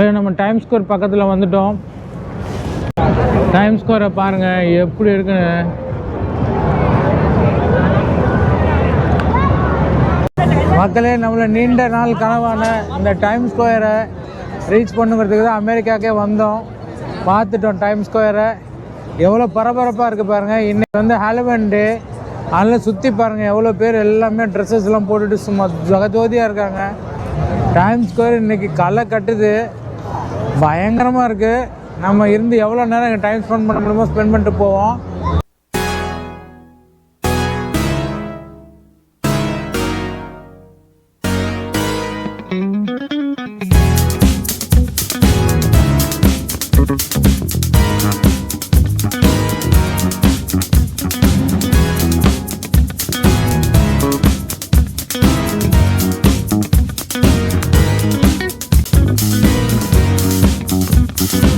நம்ம time square பக்கத்தில் வந்துட்டோம். டைம் ஸ்கொயரை பாருங்கள் எப்படி இருக்குன்னு. மக்களே, நம்மளை நீண்ட நாள் கனவான இந்த டைம் ஸ்கொயரை ரீச் பண்ணுங்கிறதுக்கு தான் அமெரிக்காக்கே வந்தோம். பார்த்துட்டோம் டைம் ஸ்கொயரை. எவ்வளோ பரபரப்பாக இருக்குது பாருங்கள். இன்றைக்கி வந்து ஹாலோவீன் டே. அதனால் சுற்றி பாருங்கள் எவ்வளோ பேர் எல்லாமே ட்ரெஸ்ஸஸ்லாம் போட்டுட்டு சும்மா ஜகஜோதியாக இருக்காங்க. டைம் ஸ்கொயர் இன்றைக்கி களை கட்டுது, பயங்கரமாக இருக்குது. நம்ம இருந்து எவ்வளோ நேரம் டைம் ஸ்பெண்ட் பண்ண முடியுமோ ஸ்பெண்ட் பண்ணிட்டு போவோம்.